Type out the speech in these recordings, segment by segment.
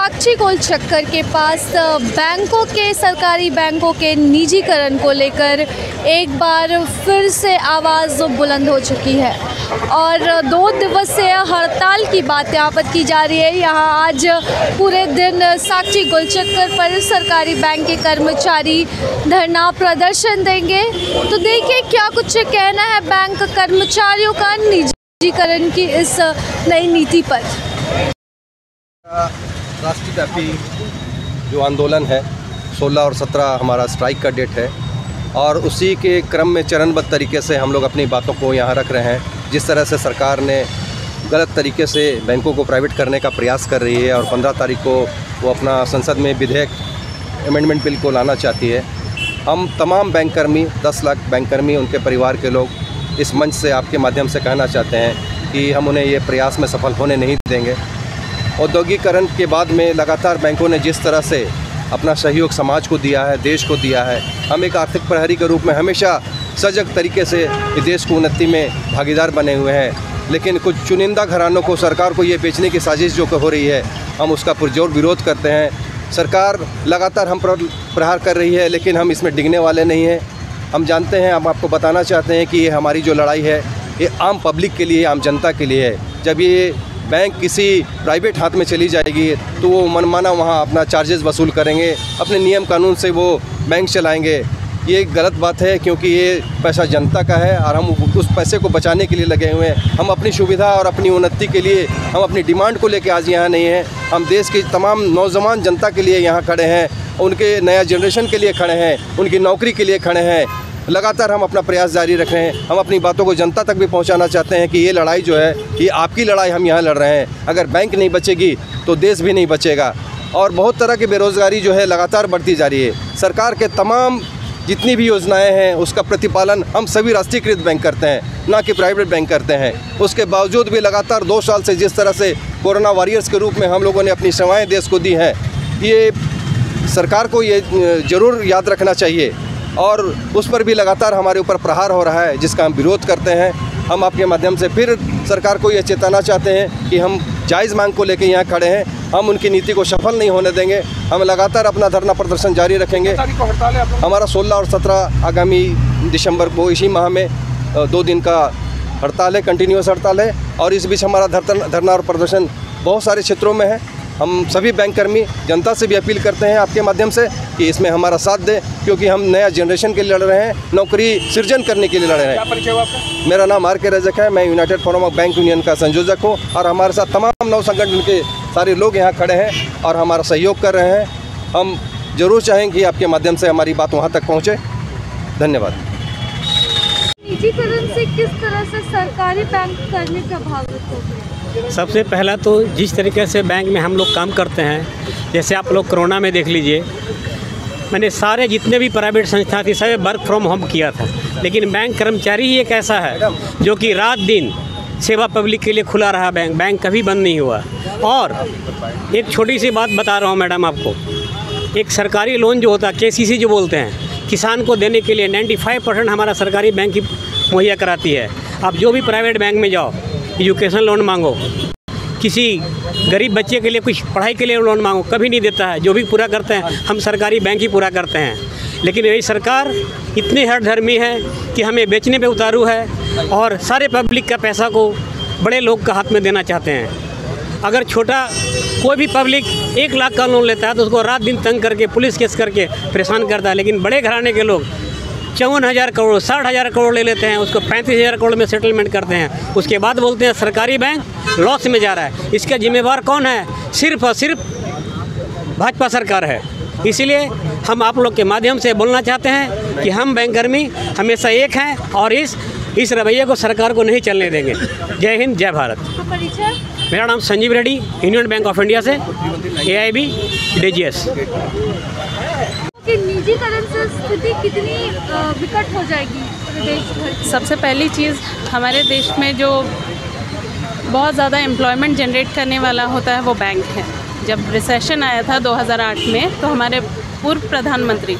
साक्षी गोलचक्कर के पास बैंकों के सरकारी बैंकों के निजीकरण को लेकर एक बार फिर से आवाज़ बुलंद हो चुकी है और 2 दिवसीय हड़ताल की बात यहाँ पर की जा रही है। यहाँ आज पूरे दिन साक्षी गोलचक्कर पर सरकारी बैंक के कर्मचारी धरना प्रदर्शन देंगे। तो देखिए क्या कुछ कहना है बैंक कर्मचारियों का निजीकरण की इस नई नीति पर। राष्ट्रव्यापी जो आंदोलन है 16 और 17 हमारा स्ट्राइक का डेट है और उसी के क्रम में चरणबद्ध तरीके से हम लोग अपनी बातों को यहाँ रख रहे हैं। जिस तरह से सरकार ने गलत तरीके से बैंकों को प्राइवेट करने का प्रयास कर रही है और 15 तारीख को वो अपना संसद में विधेयक अमेंडमेंट बिल को लाना चाहती है। हम तमाम बैंककर्मी 10 लाख बैंककर्मी उनके परिवार के लोग इस मंच से आपके माध्यम से कहना चाहते हैं कि हम उन्हें ये प्रयास में सफल होने नहीं देंगे। औद्योगिकरण के बाद में लगातार बैंकों ने जिस तरह से अपना सहयोग समाज को दिया है, देश को दिया है, हम एक आर्थिक प्रहरी के रूप में हमेशा सजग तरीके से देश को उन्नति में भागीदार बने हुए हैं। लेकिन कुछ चुनिंदा घरानों को सरकार को ये बेचने की साजिश जो हो रही है, हम उसका पुरजोर विरोध करते हैं। सरकार लगातार हम पर प्रहार कर रही है लेकिन हम इसमें डिगने वाले नहीं हैं। हम जानते हैं, हम आपको बताना चाहते हैं कि ये हमारी जो लड़ाई है ये आम पब्लिक के लिए, आम जनता के लिए है। जब ये बैंक किसी प्राइवेट हाथ में चली जाएगी तो वो मनमाना वहाँ अपना चार्जेस वसूल करेंगे, अपने नियम कानून से वो बैंक चलाएंगे। ये गलत बात है क्योंकि ये पैसा जनता का है और हम उस पैसे को बचाने के लिए लगे हुए हैं। हम अपनी सुविधा और अपनी उन्नति के लिए, हम अपनी डिमांड को लेकर आज यहाँ नहीं हैं। हम देश की तमाम नौजवान जनता के लिए यहाँ खड़े हैं, उनके नया जनरेशन के लिए खड़े हैं, उनकी नौकरी के लिए खड़े हैं। लगातार हम अपना प्रयास जारी रख रहे हैं। हम अपनी बातों को जनता तक भी पहुंचाना चाहते हैं कि ये लड़ाई जो है ये आपकी लड़ाई हम यहाँ लड़ रहे हैं। अगर बैंक नहीं बचेगी तो देश भी नहीं बचेगा। और बहुत तरह की बेरोज़गारी जो है लगातार बढ़ती जा रही है। सरकार के तमाम जितनी भी योजनाएं हैं उसका प्रतिपालन हम सभी राष्ट्रीयकृत बैंक करते हैं, ना कि प्राइवेट बैंक करते हैं। उसके बावजूद भी लगातार 2 साल से जिस तरह से कोरोना वॉरियर्स के रूप में हम लोगों ने अपनी सेवाएँ देश को दी हैं, ये सरकार को ये ज़रूर याद रखना चाहिए और उस पर भी लगातार हमारे ऊपर प्रहार हो रहा है जिसका हम विरोध करते हैं। हम आपके माध्यम से फिर सरकार को ये चेताना चाहते हैं कि हम जायज़ मांग को लेकर यहाँ खड़े हैं। हम उनकी नीति को सफल नहीं होने देंगे। हम लगातार अपना धरना प्रदर्शन जारी रखेंगे। हमारा 16 और 17 आगामी दिसंबर को इसी माह में 2 दिन का हड़ताल है, कंटिन्यूस हड़ताल है। और इस बीच हमारा धरना और प्रदर्शन बहुत सारे क्षेत्रों में है। हम सभी बैंककर्मी जनता से भी अपील करते हैं आपके माध्यम से कि इसमें हमारा साथ दें, क्योंकि हम नया जनरेशन के लिए लड़ रहे हैं, नौकरी सृजन करने के लिए लड़ रहे हैं। क्या परिचय हुआ आपका? मेरा नाम आर के रजक है। मैं United forum of bank union का संयोजक हूँ और हमारे साथ तमाम नव संगठन के सारे लोग यहाँ खड़े हैं और हमारा सहयोग कर रहे हैं। हम जरूर चाहेंगे कि आपके माध्यम से हमारी बात वहाँ तक पहुँचे। धन्यवाद। निजीकरण से किस तरह से सरकारी बैंक कर्मी प्रभावित हो गए? सबसे पहला तो जिस तरीके से बैंक में हम लोग काम करते हैं, जैसे आप लोग कोरोना में देख लीजिए, मैंने सारे जितने भी प्राइवेट संस्था थी सब वर्क फ्रॉम होम किया था। लेकिन बैंक कर्मचारी ही एक ऐसा है जो कि रात दिन सेवा पब्लिक के लिए खुला रहा। बैंक कभी बंद नहीं हुआ। और एक छोटी सी बात बता रहा हूँ मैडम आपको, एक सरकारी लोन जो होता है KCC जो बोलते हैं, किसान को देने के लिए 95% हमारा सरकारी बैंक ही मुहैया कराती है। आप जो भी प्राइवेट बैंक में जाओ, एजुकेशन लोन मांगो, किसी गरीब बच्चे के लिए कुछ पढ़ाई के लिए लोन मांगो, कभी नहीं देता है। जो भी पूरा करते हैं हम सरकारी बैंक ही पूरा करते हैं। लेकिन यही सरकार इतनी हठधर्मी है कि हमें बेचने पे उतारू है और सारे पब्लिक का पैसा को बड़े लोग का हाथ में देना चाहते हैं। अगर छोटा कोई भी पब्लिक 1 लाख का लोन लेता है तो उसको रात दिन तंग करके पुलिस केस करके परेशान करता है। लेकिन बड़े घराने के लोग 54,000 करोड़ 60,000 करोड़ ले लेते हैं, उसको 35,000 करोड़ में सेटलमेंट करते हैं। उसके बाद बोलते हैं सरकारी बैंक लॉस में जा रहा है। इसका जिम्मेवार कौन है? सिर्फ और सिर्फ भाजपा सरकार है। इसीलिए हम आप लोग के माध्यम से बोलना चाहते हैं कि हम बैंककर्मी हमेशा एक हैं और इस रवैये को सरकार को नहीं चलने देंगे। जय हिंद, जय भारत। मेरा नाम Sanjeev Reddy, union bank of India से, AIB DGS। कि निजीकरण से स्थिति कितनी विकट हो जाएगी देश भर? सबसे पहली चीज़, हमारे देश में जो बहुत ज़्यादा एम्प्लॉयमेंट जनरेट करने वाला होता है वो बैंक है। जब रिसेशन आया था 2008 में तो हमारे पूर्व प्रधानमंत्री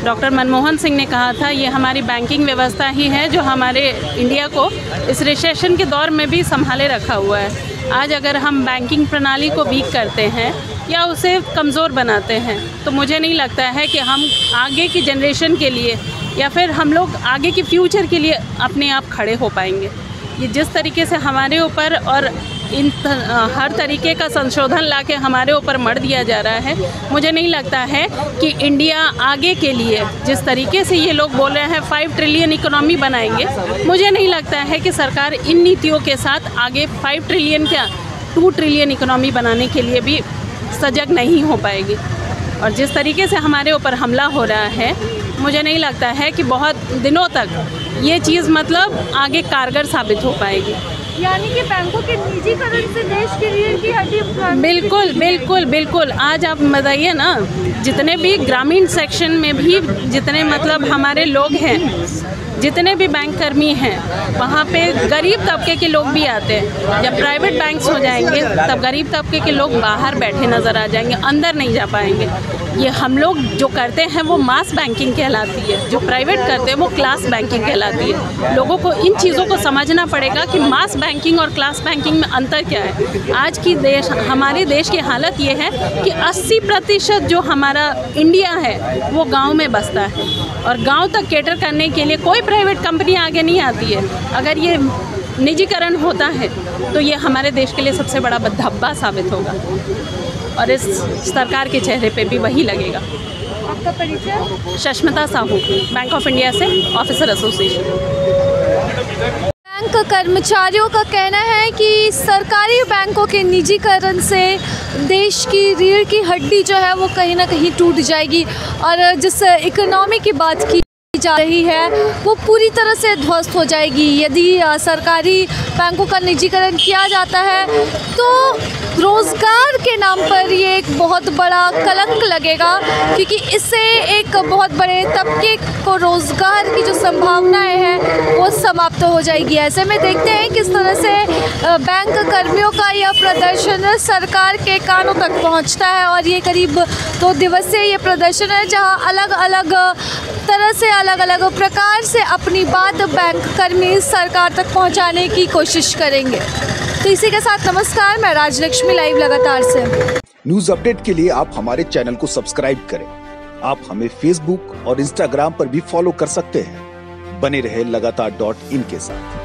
डॉक्टर मनमोहन सिंह ने कहा था ये हमारी बैंकिंग व्यवस्था ही है जो हमारे इंडिया को इस रिसेशन के दौर में भी संभाले रखा हुआ है। आज अगर हम बैंकिंग प्रणाली को वीक करते हैं या उसे कमज़ोर बनाते हैं। तो मुझे नहीं लगता है कि हम आगे की जनरेशन के लिए या फिर हम लोग आगे की फ्यूचर के लिए अपने आप खड़े हो पाएंगे। ये जिस तरीके से हमारे ऊपर और हर तरीके का संशोधन लाके हमारे ऊपर मढ़ दिया जा रहा है, मुझे नहीं लगता है कि इंडिया आगे के लिए जिस तरीके से ये लोग बोल रहे हैं 5 ट्रिलियन इकोनॉमी बनाएंगे, मुझे नहीं लगता है कि सरकार इन नीतियों के साथ आगे 5 ट्रिलियन क्या 2 ट्रिलियन इकोनॉमी बनाने के लिए भी सजग नहीं हो पाएगी। और जिस तरीके से हमारे ऊपर हमला हो रहा है, मुझे नहीं लगता है कि बहुत दिनों तक ये चीज़ मतलब आगे कारगर साबित हो पाएगी। यानी कि बैंकों के निजीकरण से देश की रीढ़ की हड्डी बिल्कुल बिल्कुल बिल्कुल। आज आप बताइए ना, जितने भी ग्रामीण सेक्शन में भी जितने मतलब हमारे लोग हैं, जितने भी बैंक कर्मी हैं, वहाँ पे गरीब तबके के लोग भी आते हैं। जब प्राइवेट बैंक्स हो जाएंगे तब गरीब तबके के लोग बाहर बैठे नज़र आ जाएंगे, अंदर नहीं जा पाएंगे। ये हम लोग जो करते हैं वो मास बैंकिंग कहलाती है, जो प्राइवेट करते हैं वो क्लास बैंकिंग कहलाती है। लोगों को इन चीज़ों को समझना पड़ेगा कि मास बैंकिंग और क्लास बैंकिंग में अंतर क्या है। आज की हमारे देश की हालत ये है कि 80% जो हमारा इंडिया है वो गाँव में बसता है, और गाँव तक कैटर करने के लिए कोई प्राइवेट कंपनी आगे नहीं आती है। अगर ये निजीकरण होता है तो ये हमारे देश के लिए सबसे बड़ा धब्बा साबित होगा, और इस सरकार के चेहरे पे भी वही लगेगा। आपका परिचय? शष्मिता साहू, बैंक ऑफ इंडिया से ऑफिसर एसोसिएशन। बैंक कर्मचारियों का कहना है कि सरकारी बैंकों के निजीकरण से देश की रीढ़ की हड्डी जो है वो कहीं ना कहीं टूट जाएगी, और जिस इकोनॉमी की बात की जा रही है वो पूरी तरह से ध्वस्त हो जाएगी। यदि सरकारी बैंकों का निजीकरण किया जाता है तो रोज़गार के नाम पर ये एक बहुत बड़ा कलंक लगेगा, क्योंकि इससे एक बहुत बड़े तबके को रोज़गार की जो संभावनाएं हैं वो समाप्त हो जाएगी। ऐसे में देखते हैं किस तरह से बैंक कर्मियों का यह प्रदर्शन सरकार के कानों तक पहुंचता है, और ये करीब 2 दिवसीय ये प्रदर्शन है जहां अलग अलग तरह से अलग अलग प्रकार से अपनी बात बैंक कर्मी सरकार तक पहुंचाने की कोशिश करेंगे। तो इसी के साथ नमस्कार, मैं राजलक्ष्मी लाइव लगातार से। न्यूज अपडेट के लिए आप हमारे चैनल को सब्सक्राइब करें। आप हमें फेसबुक और इंस्टाग्राम पर भी फॉलो कर सकते हैं। बने रहे लगातार.in के साथ।